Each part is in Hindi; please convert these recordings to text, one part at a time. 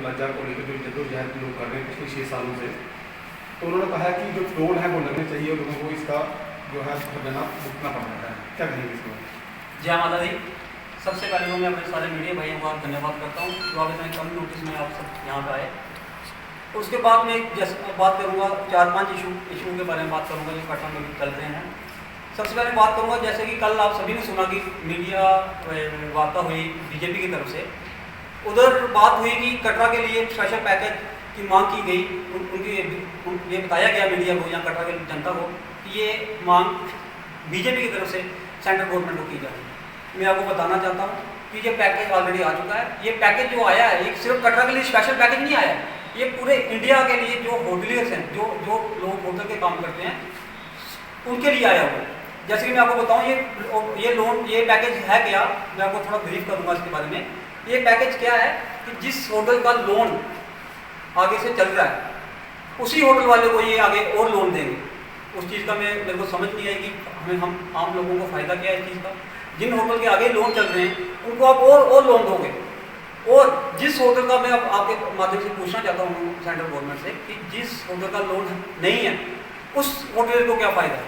मुलाजा को लेकर जो जद्दोजहद लोग कर रहे हैं पिछले 6 सालों से, तो उन्होंने कहा है कि जो टोल है वो लगने चाहिए और लोगों को इसका जो है हर्जाना भुगतना पड़ रहा है। क्या कहेंगे इसमें? जय माता दी। सबसे पहले तो मैं अपने सारे मीडिया भाइयों का धन्यवाद करता हूँ जो आप इतने कम नोटिस में आप सब यहाँ पर आए। उसके बाद मैं जैसे बात करूँगा 4-5 इशू के बारे में बात करूँगा जो कटरा में चल रहे हैं। सबसे पहले बात करूँगा जैसे कि कल आप सभी ने सुना कि मीडिया वार्ता हुई बीजेपी की तरफ से, उधर बात हुई कि कटरा के लिए स्पेशल पैकेज की मांग की गई। ये बताया गया मीडिया को या कटरा की जनता को कि ये मांग बीजेपी की तरफ से सेंट्रल गवर्नमेंट को की जा रही है। मैं आपको बताना चाहता हूँ कि ये पैकेज ऑलरेडी आ चुका है। ये पैकेज जो आया है, एक सिर्फ कटरा के लिए स्पेशल पैकेज नहीं आया है, ये पूरे इंडिया के लिए जो होटलियर्स हैं, जो लोग होटल के काम करते हैं, उनके लिए आया हुआ है। जैसे कि मैं आपको बताऊँ ये लोन ये पैकेज है क्या, मैं आपको थोड़ा ब्रीफ करूँगा इसके बारे में। ये पैकेज क्या है कि जिस होटल का लोन आगे से चल रहा है उसी होटल वाले को ये आगे और लोन देंगे। उस चीज़ का मेरे को समझ नहीं आई कि हम आम लोगों को फ़ायदा क्या है इस चीज़ का। जिन होटल के आगे लोन चल रहे हैं उनको आप और लोन दोगे। और जिस होटल का मैं अब आपके माध्यम से पूछना चाहता हूँ सेंट्रल गवर्नमेंट से कि जिस होटल का लोन नहीं है उस होटल को क्या फ़ायदा है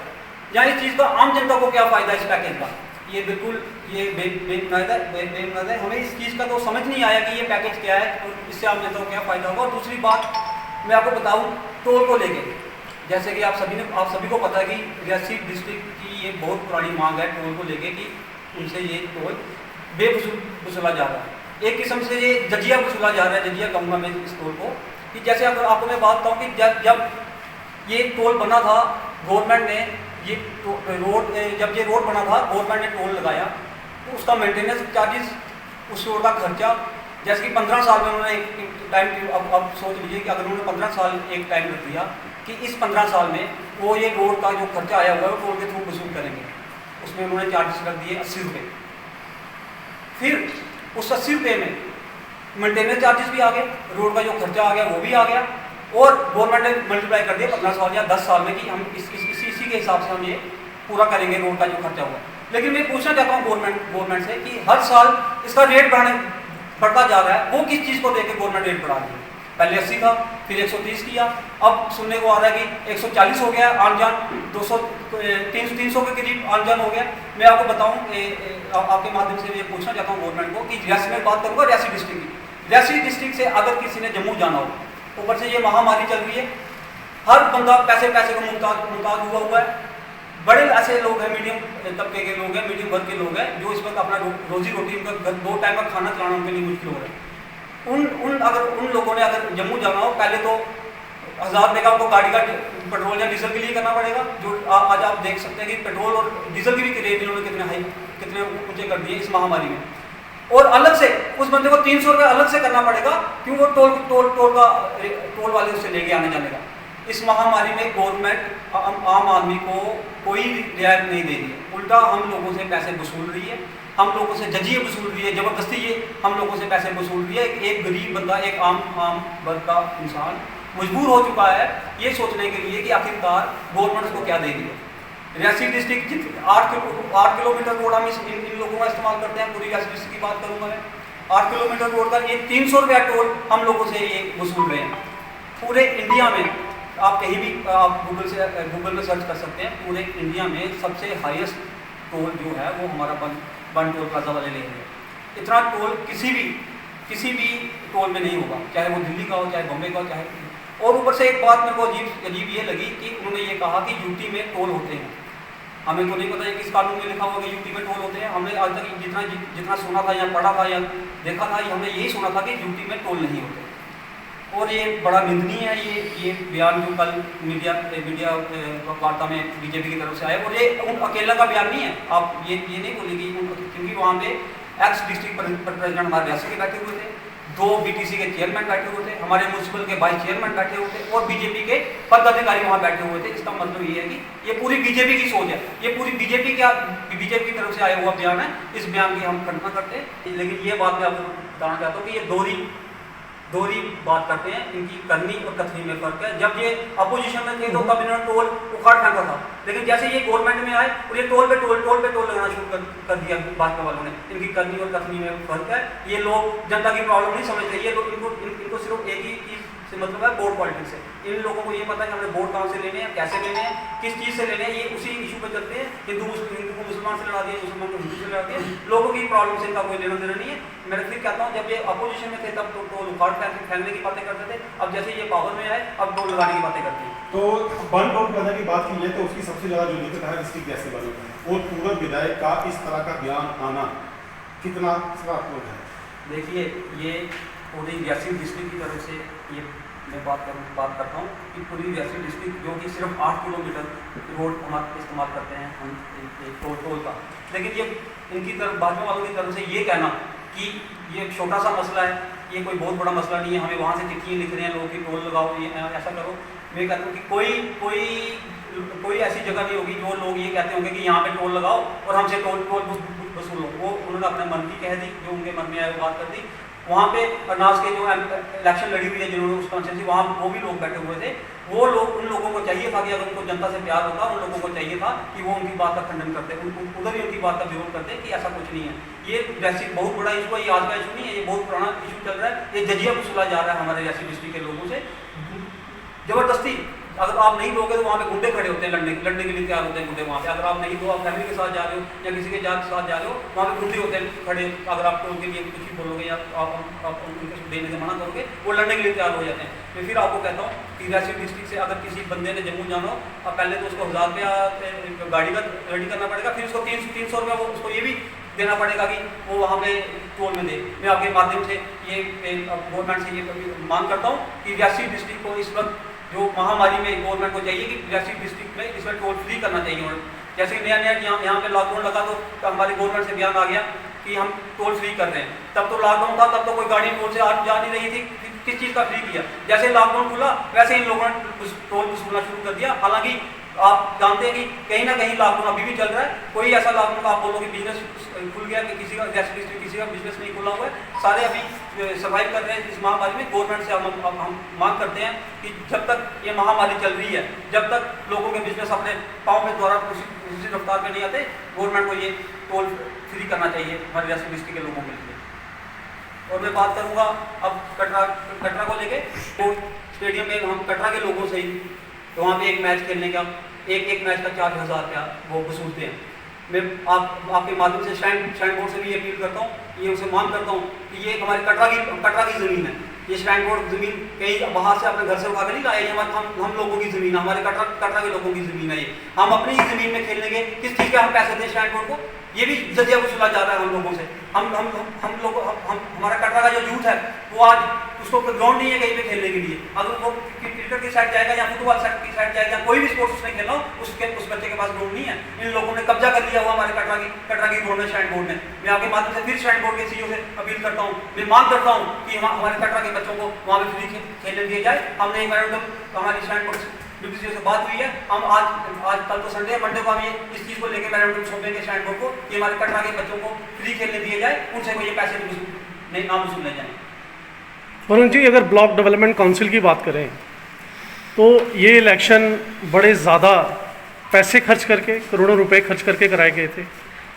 या इस चीज़ का आम जनता को क्या फ़ायदा है इस पैकेज का। ये बिल्कुल ये बेबुनियाद है। हमें इस चीज़ का तो समझ नहीं आया कि ये पैकेज क्या है और इससे आम जनता को क्या फ़ायदा होगा। और दूसरी बात मैं आपको बताऊँ टोल को लेके, जैसे कि आप सभी को पता है कि रियासी डिस्ट्रिक्ट की ये बहुत पुरानी मांग है टोल को लेके कि उनसे ये टोल वसूला जा रहा है। एक किस्म से ये जजिया वसूला जा रहा है, जजिया कहूँगा मैं इस टोल को। कि जैसे अगर आपको मैं बात बताऊँ कि जब ये टोल बना था गवर्नमेंट ने ये जब ये रोड बना था गवर्नमेंट ने टोल लगाया तो उसका मेंटेनेंस चार्जेस, उस रोड का खर्चा, जैसे कि 15 साल में उन्होंने एक टाइम, अब सोच लीजिए कि अगर उन्होंने 15 साल एक टाइम रख दिया कि इस 15 साल में वो ये रोड का जो खर्चा आया हुआ है वो टोल के थ्रू वसूल करेंगे। उसमें उन्होंने चार्जेस रख दिए 80 रुपये। फिर उस 80 रुपये में मेंटेनेंस चार्जेस भी आ गए, रोड का जो खर्चा आ गया वो भी आ गया और गवर्नमेंट ने मल्टीप्लाई कर दिया 15 साल या 10 साल में कि हम इसी के हिसाब से हम ये पूरा करेंगे रोड का जो खर्चा हुआ। लेकिन मैं पूछना चाहता हूँ गवर्नमेंट से कि हर साल इसका रेट बढ़ता जा रहा है, वो किस चीज़ को देकर गवर्नमेंट रेट बढ़ा रही है। पहले 80 था, फिर 130 किया, अब सुनने को आ रहा है कि 140 हो गया आन जान, 300 के करीब आन जान हो गया। मैं आपको बताऊं आपके माध्यम से ये पूछना चाहता हूं गवर्नमेंट को कि रियासी में बात करूंगा रियासी डिस्ट्रिक्ट की। रियासी डिस्ट्रिक्ट से अगर किसी ने जम्मू जाना हो, ऊपर से ये महामारी चल रही है, हर बंदा पैसे को मुमताज हुआ है। बड़े ऐसे लोग हैं, मीडियम तबके के लोग हैं, मीडियम वर्ग के लोग हैं जो इस वक्त अपना रोजी रोटी, उनका 2 टाइम का खाना चलाना उनके लिए मुश्किल हो रहा है। उन लोगों ने अगर जम्मू जाना हो, पहले तो 1000 रुपये का आपको गाड़ी का पेट्रोल या डीजल के लिए करना पड़ेगा। जो आज आप देख सकते हैं कि पेट्रोल और डीजल की भी रेट इन्होंने कितने ऊंचे कर दिए इस महामारी में। और अलग से उस बंदे को 300 रुपये अलग से करना पड़ेगा क्यों वो टोल वाले उससे लेके आने जाने का। इस महामारी में गवर्नमेंट आम आदमी को कोई रियायत नहीं दे रही है, उल्टा हम लोगों से पैसे वसूल रही है, हम लोगों से जजिए वसूल रही है, ज़बरदस्ती ये हम लोगों से पैसे वसूल रही है। एक गरीब बंदा, एक आम वर्ग का इंसान मजबूर हो चुका है ये सोचने के लिए कि आखिरकार गवर्नमेंट उसको क्या दे रही है। रियासी डिस्ट्रिक्ट 8 किलोमीटर रोड हम इन लोगों का इस्तेमाल करते हैं। पूरी रियासी डिस्ट्रिक्ट की बात करूँगा मैं, 8 किलोमीटर रोड का ये 300 रुपया टोल हम लोगों से ये वसूल रहे हैं। पूरे इंडिया में आप कहीं भी आप गूगल में सर्च कर सकते हैं, पूरे इंडिया में सबसे हाईएस्ट टोल जो है वो हमारा वन टोल प्लाजा वाले ले रहे हैं। इतना टोल किसी भी टोल में नहीं होगा, चाहे वो दिल्ली का हो, चाहे बम्बई का हो, चाहे। और ऊपर से एक बात मेरे को अजीब ये लगी कि उन्होंने ये कहा कि यूटी में टोल होते हैं। हमें तो नहीं पता है किस कानून में लिखा हुआ कि यूटी में टोल होते हैं। हमने आज तक जितना सुना था या पढ़ा था या देखा था, हमने यही सुना था कि यूटी में टोल नहीं होते। और ये बड़ा निंदनीय है ये बयान जो कल मीडिया वार्ता में बीजेपी की तरफ से आया। और ये उन अकेला का बयान नहीं है, आप ये नहीं बोलेगी क्योंकि वहाँ पे एक्स डिस्ट्रिक्ट प्रेसिडेंट हमारे रियासी के बैठे हुए थे, 2 बीटीसी के चेयरमैन बैठे हुए थे, हमारे म्यूनसिपल के वाइस चेयरमैन बैठे हुए थे और बीजेपी के पदाधिकारी वहाँ बैठे हुए थे। इसका मतलब ये है कि ये पूरी बीजेपी की सोच है, ये पूरी बीजेपी की तरफ से आया हुआ बयान है। इस बयान की हम खंडना करते हैं। लेकिन ये बात मैं आपको बताना चाहता हूँ कि ये दोहरी बात करते हैं, इनकी करनी और कथनी में फर्क है। जब ये अपोजिशन में थे तो तब इन्होंने टोल उखाड़ फेंका था, लेकिन जैसे ये गवर्नमेंट में आए और ये टोल पे टोल लगाना शुरू कर दिया भाजपा वालों ने। इनकी करनी और कथनी में फर्क है। ये लोग जनता की प्रॉब्लम नहीं समझते, ये लोग इनको सिर्फ एक ही चीज से मतलब है, वोट पॉलिटिक्स से। इन लोगों को ये पता है कि हमें वोट कहाँ से लेने हैं, कैसे लेने हैं, किस चीज़ से लेने हैं, ये उसी इशू पे चलते हैं। हिंदू को मुसलमान से लड़ा दिया, मुसलमान को हिंदू से लड़ा दिया, लोगों की प्रॉब्लम से इनका कोई लेना देना नहीं है। मैं फिर कहता हूँ, जब ये अपोजिशन में थे तब तो टोल उखाड़ फेंकने की बातें करते थे, अब जैसे ये पावर में आए अब टोल लगाने की बातें करते हैं। तो वन टोल प्लाजा की बात की जाए तो उसकी सबसे ज़्यादा जो दिक्कत है डिस्ट्रिक्ट जैसे वालों में, और पूर्व विधायक का इस तरह का बयान आना कितना सकारात्मक है? देखिए, ये पूरी रियासी डिस्ट्रिक्ट की तरफ से ये मैं बात करता हूँ कि पूरी रियासी डिस्ट्रिक्ट जो कि सिर्फ 8 किलोमीटर रोड हमारा इस्तेमाल करते हैं हम टोल का, लेकिन ये इनकी तरफ भाजपा वालों की तरफ से ये कहना कि ये छोटा सा मसला है, ये कोई बहुत बड़ा मसला नहीं है, हमें वहाँ से चिट्ठियाँ लिख रहे हैं लोग कि टोल लगाओ, ये ऐसा करो। मैं कहता हूँ कि कोई ऐसी जगह नहीं होगी जो लोग ये कहते होंगे कि यहाँ पे टोल लगाओ और हमसे टोल वसूलो। वो उन्होंने अपने मन की कह दी, जो उनके मन में आए वो बात कर दी। वहाँ पे अरनास के जो इलेक्शन लड़ी हुई है जिन्होंने उस कॉन्स्टिट्यूंसी, वहाँ वो भी लोग बैठे हुए थे। वो लोग, उन लोगों को चाहिए था कि अगर उनको जनता से प्यार होता, उन लोगों को चाहिए था कि वो उनकी बात का खंडन करते, उधर ही उनकी बात का विरोध करते कि ऐसा कुछ नहीं है। ये जैसे बहुत बड़ा इशू है, ये आज का इशू नहीं है, ये बहुत पुराना इशू चल रहा है। ये जजिया वसूला जा रहा है हमारे रियासी डिस्ट्रिक्ट के लोगों से जबरदस्ती। अगर आप नहीं दोगे तो वहाँ पे गुंडे खड़े होते हैं, लड़ने के लिए तैयार होते हैं गुंडे वहाँ पे। अगर आप नहीं दो, आप फैमिली के साथ जा रहे हो या किसी के साथ जा रहे हो, वहाँ पे गुंडे होते हैं खड़े। अगर आप उनके लिए कुछ भी बोलोगे या आप उनके देने से मना करोगे, वो लड़ने के लिए तैयार हो जाते हैं। मैं फिर आपको कहता हूँ कि रियासी डिस्ट्रिक्ट से अगर किसी बंदे ने जम्मू जाना हो, अब पहले तो उसको 1000 रुपया गाड़ी का रेडी करना पड़ेगा, फिर उसको 300 रुपया वो उसको ये भी देना पड़ेगा कि वो वहाँ पे टोल में दे। मैं आपके माध्यम से ये गवर्नमेंट से ये मांग करता हूँ कि रियासी डिस्ट्रिक्ट को इस वक्त जो महामारी में गवर्नमेंट को चाहिए कि रियासी डिस्ट्रिक्ट में इसमें टोल फ्री करना चाहिए। और जैसे नया यहाँ पे लॉकडाउन लगा तो हमारे गवर्नमेंट से बयान आ गया कि हम टोल फ्री कर रहे हैं। तब तो लॉकडाउन था, तब तो कोई गाड़ी टोल से जा नहीं रही थी, किस चीज़ का फ्री किया? जैसे लॉकडाउन खुला वैसे इन लोगों ने टोल वसूलना शुरू कर दिया। हालांकि आप जानते हैं कि कहीं ना कहीं लॉकडाउन अभी भी चल रहा है। कोई ऐसा लॉकडाउन आप बोलो कि बिजनेस खुल गया कि किसी का किसी का बिजनेस नहीं खुला हुआ है, सारे अभी सर्वाइव कर रहे हैं इस महामारी में। गवर्नमेंट से हम मांग करते हैं कि जब तक ये महामारी चल रही है, जब तक लोगों के बिजनेस अपने पाँव में द्वारा उसी रफ्तार में नहीं आते, गवर्नमेंट को ये टोल फ्री करना चाहिए हमारे रियासी डिस्ट्रिक्ट के लोगों के लिए। और मैं बात करूँगा अब कटरा को लेके, तो स्टेडियम में हम कटरा के लोगों से ही, तो वहाँ पे एक मैच खेलने का एक मैच का 4000 रुपया वो वसूलते हैं। मैं आपके माध्यम से श्राइन बोर्ड से भी अपील करता हूँ, ये उनसे मांग करता हूँ कि ये हमारे कटरा की ज़मीन है। ये श्राइन बोर्ड ज़मीन कहीं बाहर से अपने घर से उठा कर नहीं लाए, ये हम लोगों की ज़मीन है, हमारे कटरा के लोगों की ज़मीन है। ये हम अपनी ही ज़मीन में खेलने के किस चीज़ के हम पैसे दें श्राइन बोर्ड को? ये भी जजिया वसूला जा रहा है हम लोगों से। हमारा कटरा का जो यूथ है वो आज उसको ग्राउंड नहीं है कहीं पे खेलने के लिए। अगर वो क्रिकेट की साइड जाएगा या फुटबॉल की साइड जाएगा, कोई भी स्पोर्ट्स उसने खेलना हो, उस बच्चे के पास ग्राउंड नहीं है। इन लोगों ने कब्जा कर लिया हुआ हमारे कटरा की ग्राउंड में, श्राइन बोर्ड ने। मैं आपके माध्यम से फिर श्राइन बोर्ड के सीईओ से अपील करता हूँ, मैं मांग करता हूँ कि हमारे कटरा के बच्चों को वहाँ पे फ्री खेलने दिया जाए। हमने एक मैराथन हमारी श्राइन बोर्ड डिप्टी सीईओ से बात हुई है, हम आज कल तो संडे है, मंडे को हम ये इस चीज़ को लेकर मैराथन सौंपेंगे श्राइन बोर्ड को कि हमारे कटरा के बच्चों को फ्री खेलने दिए जाए, उनसे कोई ये पैसे ना वसूले जाए। वरुण जी, अगर ब्लॉक डेवलपमेंट काउंसिल की बात करें तो ये इलेक्शन बड़े ज़्यादा पैसे खर्च करके, करोड़ों रुपए खर्च करके कराए गए थे,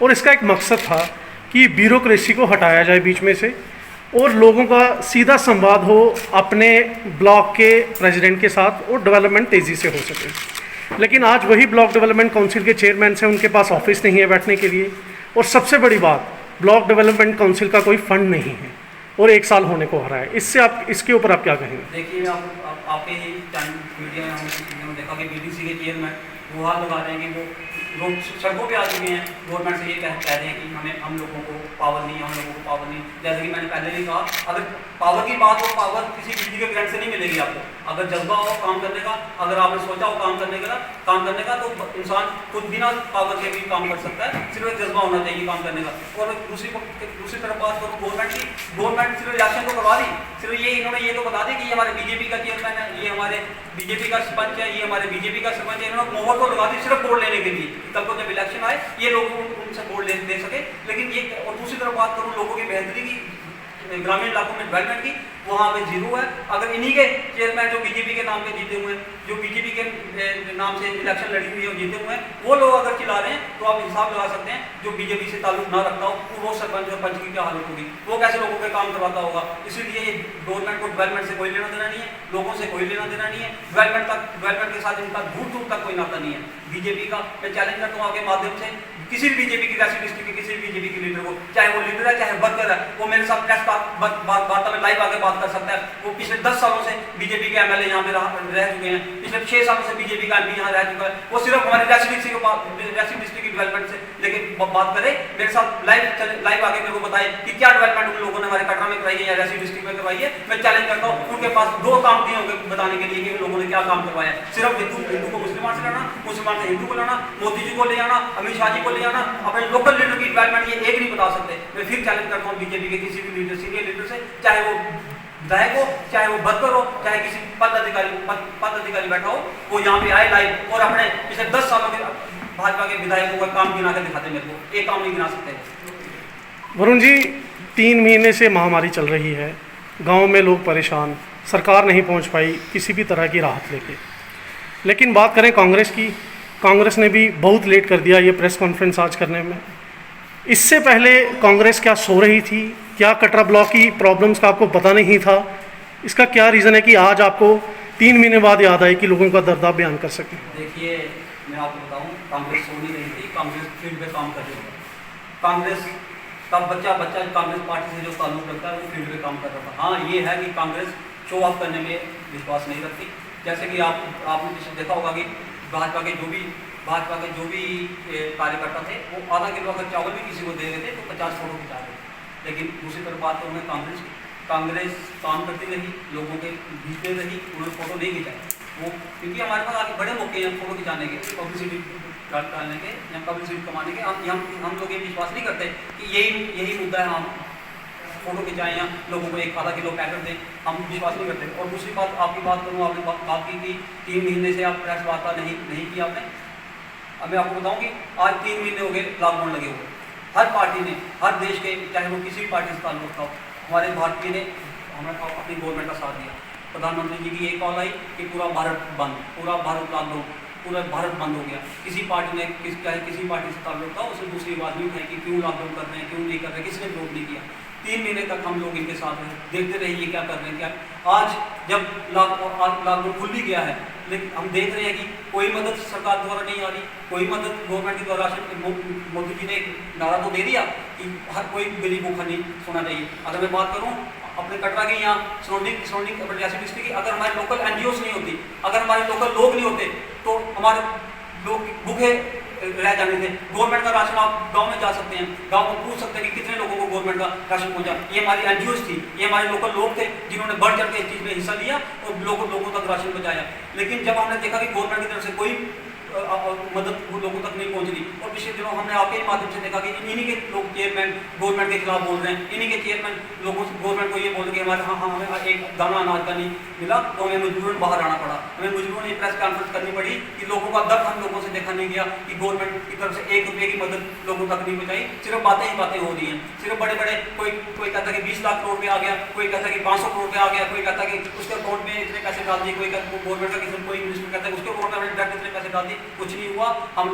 और इसका एक मकसद था कि ब्यूरोक्रेसी को हटाया जाए बीच में से और लोगों का सीधा संवाद हो अपने ब्लॉक के प्रेसिडेंट के साथ और डेवलपमेंट तेज़ी से हो सके। लेकिन आज वही ब्लॉक डेवलपमेंट काउंसिल के चेयरमैन से उनके पास ऑफिस नहीं है बैठने के लिए, और सबसे बड़ी बात, ब्लॉक डेवलपमेंट काउंसिल का कोई फंड नहीं है और 1 साल होने को आ रहा है। इसके ऊपर आप क्या कहेंगे? देखिए, आपके मीडिया में हमने देखा कि बीडीसी के चेयरमैन वो हाथ लगा रहे हैं कि वो लोग सड़कों पे आ चुके हैं, गवर्नमेंट से ये कह रहे हैं कि हम लोगों को पावर नहीं है, हम लोगों को पावर नहीं। जैसे कि मैंने पहले भी कहा, अगर पावर की बात हो, पावर किसी बिजली के ग्रांट से नहीं मिलेगी आपको। अगर जज्बा हो काम करने का, अगर आपने सोचा हो काम करने का तो इंसान खुद बिना पावर के भी काम कर सकता है। सिर्फ एक जज्बा होना चाहिए काम करने का। और दूसरी तरफ बात करूँ गवर्नमेंट की, गवर्नमेंट सिर्फ इलेक्शन तो करवा दी, सिर्फ इन्होंने ये तो बता दी कि ये हमारे बीजेपी का चेयरमैन है, ये हमारे बीजेपी का सरपंच है, ये हमारे बीजेपी का सरपंच है। इन्होंने मोहर तो लगा दी सिर्फ वोट लेने के लिए, तब तो जब इलेक्शन आए ये लोग उनसे वोट ले सके। लेकिन ये, और दूसरी तरफ बात करूँ लोगों की बेहतरी की, ग्रामीण इलाकों में डेवलपमेंट की, वहाँ पे जीरो है। अगर इन्हीं के चेयरमैन जो बीजेपी के नाम पे जीते हुए हैं, जो बीजेपी के नाम से इलेक्शन लड़ी हुई है और जीते हुए हैं, वो लोग अगर चिल्ला रहे हैं तो आप हिसाब लगा सकते हैं जो बीजेपी से ताल्लुक ना रखता हो वो सरपंच और पंच की क्या हालत होगी, वो कैसे लोगों के काम करवाता होगा। इसीलिए ये गवर्नमेंट को डेवलपमेंट से कोई लेना देना नहीं है, लोगों से कोई लेना देना नहीं है, डेवलपमेंट के साथ इनका दूर दूर तक कोई नाता नहीं है। बीजेपी का मैं चैलेंज करता हूँ आपके माध्यम से, किसी भी बीजेपी की रियासी डिस्ट्रिक्ट के किसी भी बीजेपी के लीडर को, चाहे वो लीडर है चाहे वर्कर है, वो मेरे साथ प्रेस वार्ता में लाइव आके बात कर सकता है। वो पिछले 10 सालों से बीजेपी के एमएलए यहाँ पे रह चुके हैं, पिछले 6 सालों से बीजेपी का एमपी यहाँ रह चुका है। वो सिर्फ हमारे रियासी डिस्ट्रिक्ट की डेवलपमेंट से लेके बात करे, मेरे साथ लाइव आके मेरे को बताए कि क्या डेवलपमेंट उन लोगों ने हमारे कटरा में कराई है या रियासी डिस्ट्रिक्ट में करवाई है। मैं चैलेंज करता हूँ, उनके पास 2 काम दिए होंगे बताने के लिए कि उन लोगों ने क्या काम करवाया है। सिर्फ हिंदू को मुसलमान से लड़ना, मुसलमान से हिंदू को लड़ना, मोदी जी को ले आना, अमित शाह जी को ले आना, अपने लोकल लीडर की डेवलपमेंट ये एक नहीं बता सकते। मैं फिर चैलेंज करता हूँ बीजेपी के किसी भी लीडर, सीनियर लीडर से, चाहे वो विधायक हो, चाहे वो वर्कर हो, चाहे किसी पद अधिकारी बैठा हो, वो यहाँ पे आए लाइव और अपने पिछले 10 सालों के भाजपा के विधायकों का काम गिना के दिखाते। मेरे को एक काम नहीं गिना सकते। वरुण जी, 3 महीने से महामारी चल रही है, गांव में लोग परेशान, सरकार नहीं पहुंच पाई किसी भी तरह की राहत लेके। लेकिन बात करें कांग्रेस की, कांग्रेस ने भी बहुत लेट कर दिया ये प्रेस कॉन्फ्रेंस आज करने में। इससे पहले कांग्रेस क्या सो रही थी? क्या कटरा ब्लॉक की प्रॉब्लम्स का आपको पता नहीं था? इसका क्या रीज़न है कि आज आपको 3 महीने बाद याद आए कि लोगों का दर्द आप बयान कर सकें? देखिए, मैं आपको बताऊं, कांग्रेस सो नहीं रही थी, कांग्रेस फील्ड पे काम कर रही थी। कांग्रेस का बच्चा कांग्रेस पार्टी से जो ताल्लुक रखता है वो फील्ड पे काम कर रहा था। हाँ, ये है कि कांग्रेस शो ऑफ करने में विश्वास नहीं रखती। जैसे कि आपने पिछले देखा होगा कि भाजपा के जो भी कार्यकर्ता थे, वो आधा किलो अगर चावल भी किसी को दे रहे थे तो 50 फोटो खिंचा रहे थे। लेकिन दूसरी तरफ बात करूँ कांग्रेस काम करती रही, लोगों के बीचते रही, उन्होंने फोटो नहीं खिंचाए। वो क्योंकि हमारे पास आगे बड़े मौके हैं फोटो खिंचाने के, पब्लिसिटी डालने के या पब्लिसिटी कमाने के। हम लोग ये विश्वास नहीं करते कि यही मुद्दा है, हम फोटो खिंचाएं या लोगों को एक आधा किलो पैकेट दें, हम विश्वास नहीं करते। और दूसरी बात, आपकी बात करूँ, आपने बात की कि 3 महीने से आप प्रेस वार्ता नहीं की आपने। अब मैं आपको बताऊं कि आज 3 महीने हो गए लॉकडाउन लगे हुए। हर पार्टी ने, हर देश के, चाहे वो किसी भी पार्टी से ताल्लुक था, हमारे भारतीय ने हमें अपनी गवर्नमेंट का साथ दिया। प्रधानमंत्री जी की एक कॉल आई कि पूरा भारत बंद, पूरा भारत लॉकडाउन, पूरा भारत बंद हो गया। किसी पार्टी ने चाहे किसी पार्टी से ताल्लुक था, उसने दूसरी बात नहीं उठाई कि क्यों लॉकडाउन कर रहे हैं, क्यों नहीं कर रहे, किसी ने विरोध नहीं किया। 3 महीने तक हम लोग इनके साथ रहे, देखते रहे ये क्या कर रहे हैं क्या। आज जब लॉकडाउन खुल भी गया है, लेकिन हम देख रहे हैं कि कोई मदद सरकार द्वारा नहीं आ रही, कोई मदद गवर्नमेंट के द्वारा। मोदी जी ने एक नारा तो दे दिया कि हर कोई गरीब भूखा नहीं सोना चाहिए। अगर मैं बात करूँ अपने कटरा के यहाँ सराउंडिंग रियासी डिस्ट्रिक्ट की, अगर हमारे लोकल NGOs नहीं होती, अगर हमारे लोकल लोग नहीं होते तो हमारे लोग भूखे रह जाने थे। गवर्नमेंट का राशन आप गांव में जा सकते हैं, गांव में पूछ सकते हैं कि कितने लोगों को गवर्नमेंट का राशन पहुंचा। ये हमारी NGOs थी, ये हमारे लोकल लोग थे जिन्होंने बढ़ चढ़ के इस चीज़ में हिस्सा लिया और लोगों तक राशन पहुंचाया। लेकिन जब हमने देखा कि गवर्नमेंट की तरफ से कोई मदद लोगों तक नहीं पहुंच रही, और पिछले दिनों हमने आपके ही माध्यम से देखा कि इन्हीं के लोग चेयरमैन गवर्नमेंट के खिलाफ बोल रहे हैं, इन्हीं के चेयरमैन लोगों गवर्नमेंट को ये बोल रहे हैं हमें एक दाना अनाज का नहीं मिला तो हमें मजबूरन बाहर आना पड़ा, हमें मजबूरन प्रेस कॉन्फ्रेंस करनी पड़ी कि लोगों का दर्द हम लोगों से देखा नहीं गया कि गवर्नमेंट की तरफ से 1 रुपये की मदद लोगों तक नहीं पहुंचाई। सिर्फ बातें ही बातें हो रही हैं, सिर्फ बड़े बड़े कोई कहता है कि 20 लाख करोड़ पे आ गया, कोई कहता है कि 500 करोड़ पे आ गया, कोई कहता है कि उसके अकाउंट में इतने पैसे डाल दिए, कोई गवर्नमेंट का किसी कोई मिनिस्टर कहता है उसके अकाउंट में डायरेक्ट इतने पैसे डाल दिए। कुछ नहीं हुआ। हम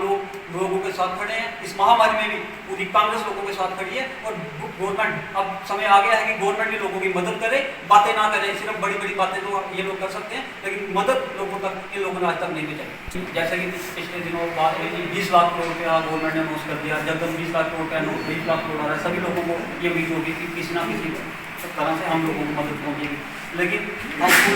लोगों के साथ खड़े हैं। इस महामारी में भी पूरी कांग्रेस लोगों के साथ खड़ी है और गवर्नमेंट, अब समय आ गया है कि गवर्नमेंट भी लोगों की मदद करे, बातें ना करे। सिर्फ बड़ी बड़ी बातें तो ये लोग कर सकते हैं, लेकिन मदद लोगों तक इन लोगों ने आज तक नहीं पहुंचाई। जैसे कि पिछले दिनों बात हुई कि 20 लाख करोड़ रुपया गवर्नमेंट ने अनाउंस कर दिया। जब 20 लाख करोड़ का 20 लाख करोड़ आ रहा है, सभी लोगों को ये उम्मीद होगी कि किसी ना किसी तरह से हम लोगों को मदद पहुंचेगी। लेकिन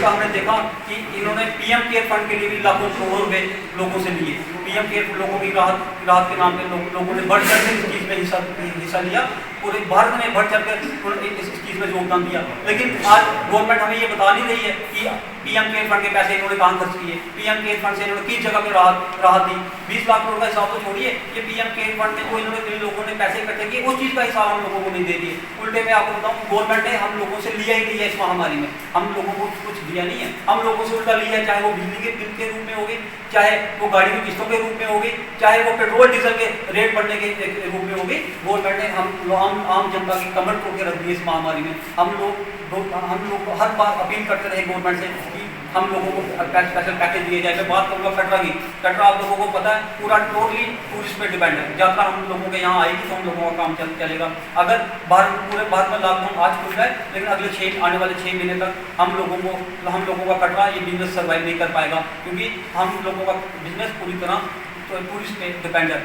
हमने देखा कि इन्होंने PM केयर फंड के लिए भी लाखों करोड़ रुपए लोगों से लिए। PM केयर लोगों की राहत के नाम पे लोगों ने बढ़ चढ़ कर इस चीज़ में हिस्सा लिया, पूरे भारत में बढ़ चढ़ कर इस चीज़ में योगदान दिया। लेकिन आज गवर्नमेंट हमें ये बता नहीं रही है कि PM केयर फंड के पैसे इन्होंने कहाँ खर्च किए, PM केयर फंड से इन्होंने किस जगह पे राहत दी। 20 लाख करोड़ का हिसाब तो छोड़िए, ये PM केयर फंड में जो इन्होंने इन लोगों ने पैसे इकट्ठे किए उस चीज़ का हिसाब हम लोगों को नहीं दे दिए। उल्टे में आपको बताऊँ, गवर्नमेंट ने हम लोगों से लिया ही लिया इस महामारी में, हम लोगों को कुछ दिया नहीं है। हम लोगों से उल्टा लिया, चाहे वो बिजली के बिल के रूप में होगी, चाहे वो गाड़ी की किस्तों के रूप में होगी, चाहे वो पेट्रोल डीजल के रेट बढ़ने के रूप में होगी। गवर्नमेंट ने हम आम जनता की कमर तोड़ के रख दी इस महामारी में। हम लोग हर बार अपील करते रहे गवर्नमेंट से कि हम लोगों को स्पेशल पैकेज दिए जाए। मैं बात करूँगा कटरा की। कटरा आप लोगों को पता है पूरा टोटली टूरिस्ट पे डिपेंड है। यात्रा हम लोगों के यहाँ आएगी तो हम लोगों का काम चलेगा। अगर पूरे भारत में लॉकडाउन आज खुल जाए, लेकिन अगले आने वाले 6 महीने तक हम लोगों का कटरा ये बिजनेस सर्वाइव नहीं कर पाएगा, क्योंकि हम लोगों का बिजनेस पूरी तरह तो टूरिस्ट पे डिपेंड है।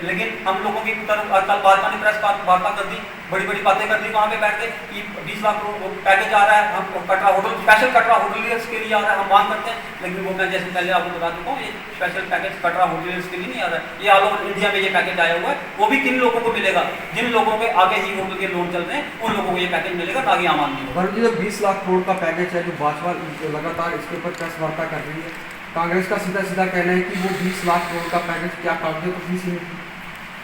लेकिन हम लोगों की तरफ कल भाजपा ने प्रेस वार्ता कर दी, बड़ी बातें कर दी वहाँ पे बैठ के कि 20 लाख पैकेज आ रहा है, हम Katra hotel special Katra hoteliers के लिए आ रहा है, हम मांग करते हैं। लेकिन वो मैं जैसे पहले आपको बता चुका हूँ, ये स्पेशल पैकेज कटरा होटलियर्स के लिए नहीं आ रहा है। ये ऑल ओवर इंडिया में ये पैकेज आया हुआ है। वो भी किन लोगों को मिलेगा? जिन लोगों के आगे ही होटल के लोन चल रहे हैं, उन लोगों को ये पैकेज मिलेगा, ताकि आम आदमी को। जो 20 लाख करोड़ का पैकेज है, जो भाजपा लगातार इसके ऊपर प्रेस वार्ता कर रही है, कांग्रेस का सीधा कहना है कि वो 20 लाख करोड़ का पैकेज क्या कागजों को फीस नहीं।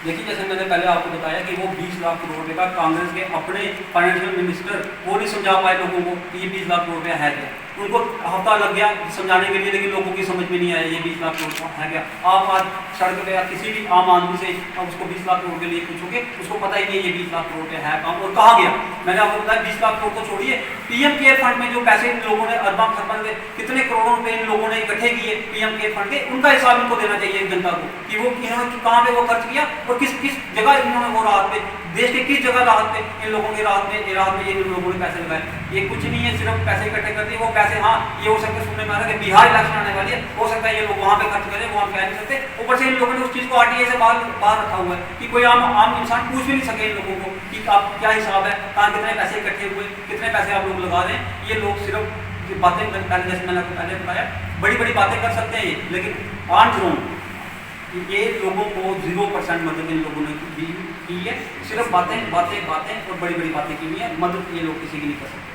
देखिए, जैसे मैंने पहले आपको बताया कि वो 20 लाख करोड़ रुपए का कांग्रेस के अपने फाइनेंशियल मिनिस्टर वो नहीं समझा पाए लोगों को कि ये 20 लाख करोड़ रुपया है क्या। उनको हफ्ता लग गया समझाने के लिए, लेकिन लोगों की समझ में नहीं आया ये 20 लाख करोड़ है क्या। आप आज सड़क पे या किसी भी आम आदमी से उसको 20 लाख करोड़ के लिए पूछोगे, उसको पता ही नहीं ये 20 लाख करोड़ है कहाँ और कहाँ गया। मैंने आपको बताया 20 लाख करोड़ को छोड़िए, पीएम केयर फंड में जो पैसे इन लोगों ने अरबा खरबा में कितने करोड़ों रुपए इन लोगों ने इकट्ठे किए पीएम केयर फंड के, उनका हिसाब इनको देना चाहिए जनता को कि वो इन्होंने कहाँ पे वो खर्च किया और किस जगह इन्होंने वो राहत पे, देश के किस जगह राहत पे इन लोगों की राहत में ये इन लोगों ने पैसे लगाए। ये कुछ नहीं है, सिर्फ पैसे इकट्ठे कर दिए। वो पैसे, हाँ ये हो सकता है, सुनने में आ रहा है कि बिहार इलेक्शन आने वाली है, हो सकता है ये लोग वहाँ पे खर्च करें, वहाँ कह नहीं सकते। ऊपर से इन लोगों ने उस चीज़ को आरटीआई से बाहर रखा हुआ है कि कोई आम इंसान पूछ भी नहीं सके इन लोगों को कि आप क्या हिसाब है, कहाँ कितने पैसे इकट्ठे हुए, कितने पैसे आप लोग लगा रहे हैं। ये लोग सिर्फ बातें, जैसे मैंने आपको पहले बताया, बड़ी बातें कर सकते हैं ये, लेकिन ऑन ग्राउंड ये लोगों को 0% मदद इन लोगों ने की है। सिर्फ बातें और बड़ी बातें की हुई है, मदद ये लोग किसी की नहीं कर सकते।